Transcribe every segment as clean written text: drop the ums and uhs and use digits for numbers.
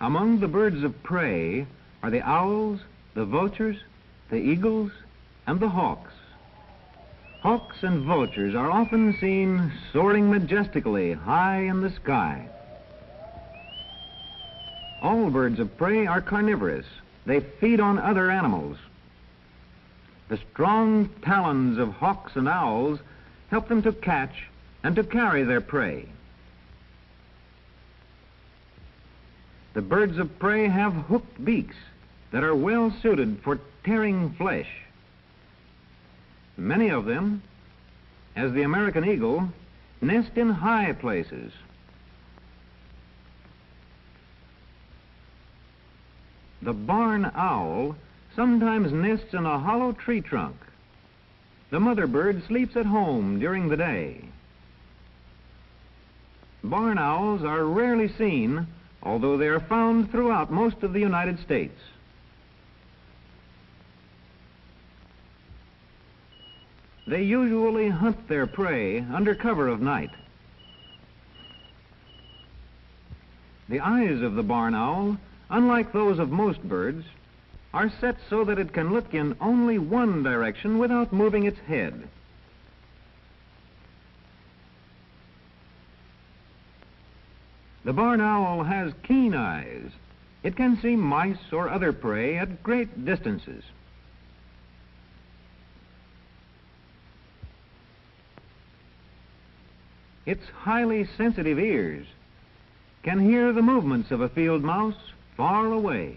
Among the birds of prey are the owls, the vultures, the eagles, and the hawks. Hawks and vultures are often seen soaring majestically high in the sky. All birds of prey are carnivorous. They feed on other animals. The strong talons of hawks and owls help them to catch and to carry their prey. The birds of prey have hooked beaks that are well suited for tearing flesh. Many of them, as the American eagle, nest in high places. The barn owl sometimes nests in a hollow tree trunk. The mother bird sleeps at home during the day. Barn owls are rarely seen, although they are found throughout most of the United States. They usually hunt their prey under cover of night. The eyes of the barn owl, unlike those of most birds, are set so that it can look in only one direction without moving its head. The barn owl has keen eyes. It can see mice or other prey at great distances. Its highly sensitive ears can hear the movements of a field mouse far away.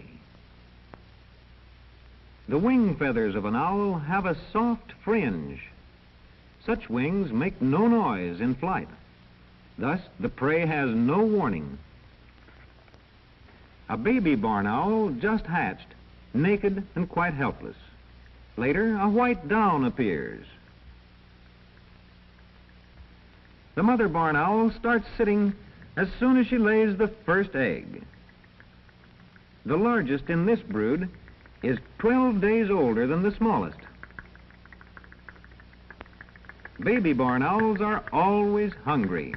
The wing feathers of an owl have a soft fringe. Such wings make no noise in flight. Thus, the prey has no warning. A baby barn owl just hatched, naked and quite helpless. Later, a white down appears. The mother barn owl starts sitting as soon as she lays the first egg. The largest in this brood is 12 days older than the smallest. Baby barn owls are always hungry.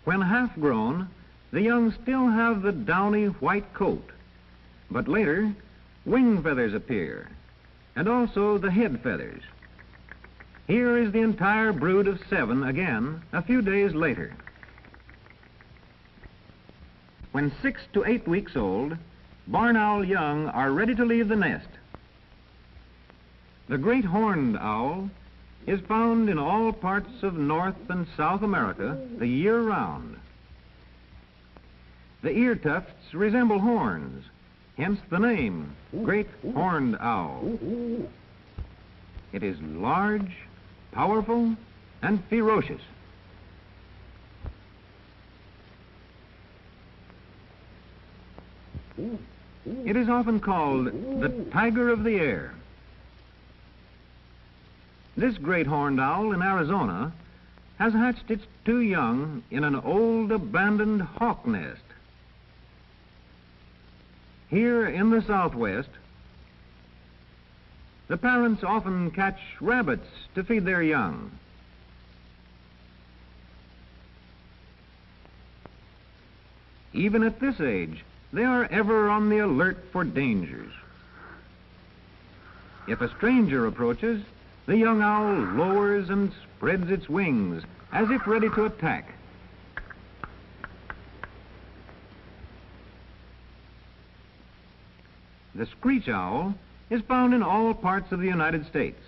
When half grown, the young still have the downy white coat, but later wing feathers appear, and also the head feathers. Here is the entire brood of 7 again a few days later. When 6 to 8 weeks old, barn owl young are ready to leave the nest. The great horned owl is found in all parts of North and South America the year round. The ear tufts resemble horns, hence the name, great horned owl. It is large, powerful, and ferocious. It is often called the tiger of the air. This great horned owl in Arizona has hatched its 2 young in an old abandoned hawk nest. Here in the Southwest, the parents often catch rabbits to feed their young. Even at this age, they are ever on the alert for dangers. If a stranger approaches, the young owl lowers and spreads its wings as if ready to attack. The screech owl is found in all parts of the United States.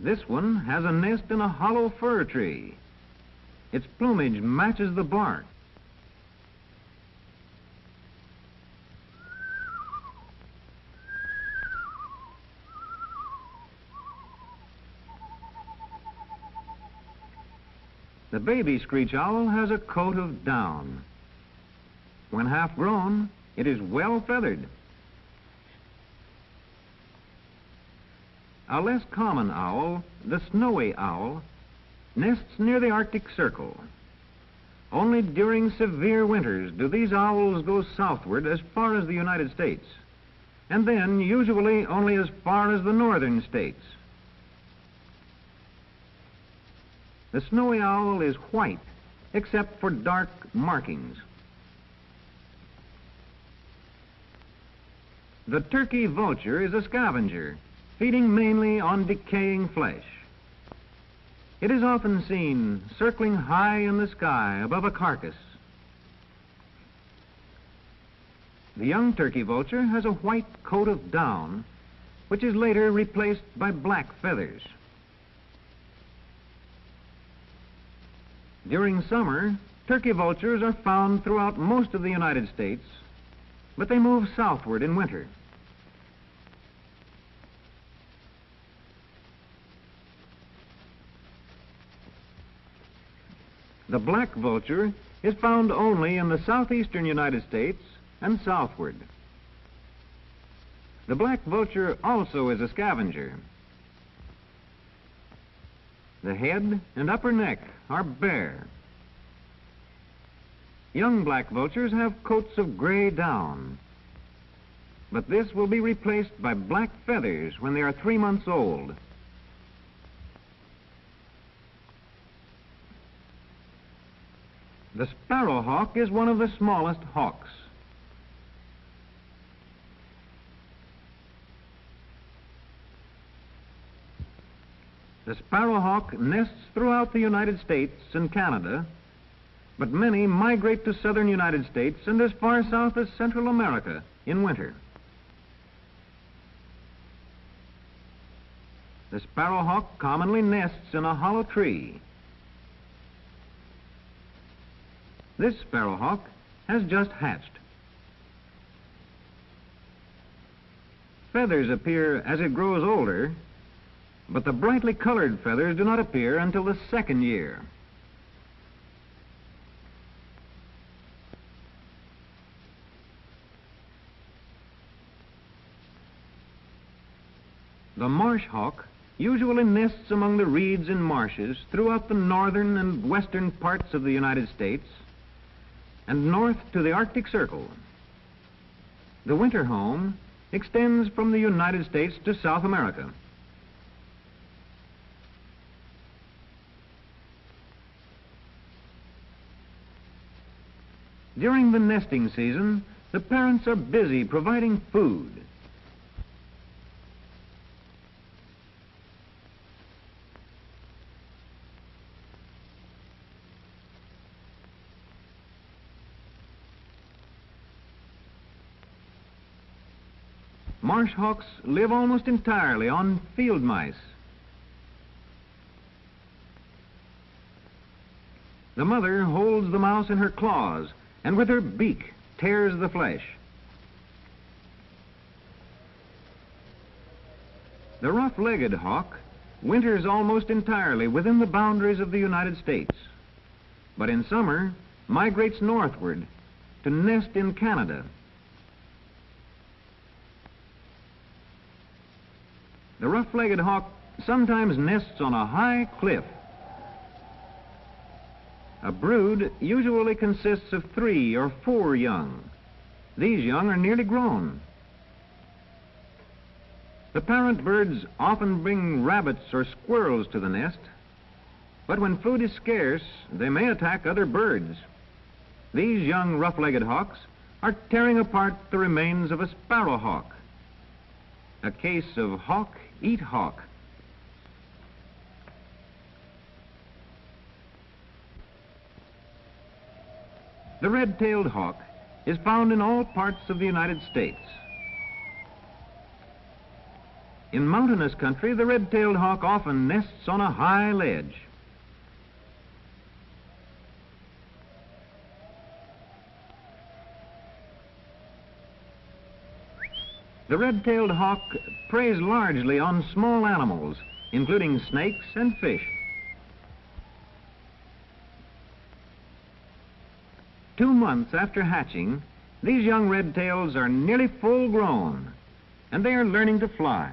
This one has a nest in a hollow fir tree. Its plumage matches the bark. The baby screech owl has a coat of down. When half grown, it is well feathered. A less common owl, the snowy owl, nests near the Arctic Circle. Only during severe winters do these owls go southward as far as the United States. and then usually only as far as the northern states. The snowy owl is white, except for dark markings. The turkey vulture is a scavenger, feeding mainly on decaying flesh. It is often seen circling high in the sky above a carcass. The young turkey vulture has a white coat of down, which is later replaced by black feathers. During summer, turkey vultures are found throughout most of the United States, but they move southward in winter. The black vulture is found only in the southeastern United States and southward. The black vulture also is a scavenger. The head and upper neck are bare. Young black vultures have coats of gray down, but this will be replaced by black feathers when they are 3 months old. The sparrowhawk is one of the smallest hawks. The sparrowhawk nests throughout the United States and Canada, but many migrate to southern United States and as far south as Central America in winter. The sparrowhawk commonly nests in a hollow tree. This sparrowhawk has just hatched. Feathers appear as it grows older, but the brightly colored feathers do not appear until the 2nd year. The marsh hawk usually nests among the reeds and marshes throughout the northern and western parts of the United States and north to the Arctic Circle. The winter home extends from the United States to South America. During the nesting season, the parents are busy providing food. Marsh hawks live almost entirely on field mice. The mother holds the mouse in her claws and with her beak tears the flesh. The rough-legged hawk winters almost entirely within the boundaries of the United States, but in summer migrates northward to nest in Canada. The rough-legged hawk sometimes nests on a high cliff. A brood usually consists of 3 or 4 young. These young are nearly grown. The parent birds often bring rabbits or squirrels to the nest, but when food is scarce, they may attack other birds. These young rough-legged hawks are tearing apart the remains of a sparrowhawk. A case of hawk eat hawk. The red-tailed hawk is found in all parts of the United States. In mountainous country, the red-tailed hawk often nests on a high ledge. The red-tailed hawk preys largely on small animals, including snakes and fish. 2 months after hatching, these young red-tails are nearly full grown, and they are learning to fly.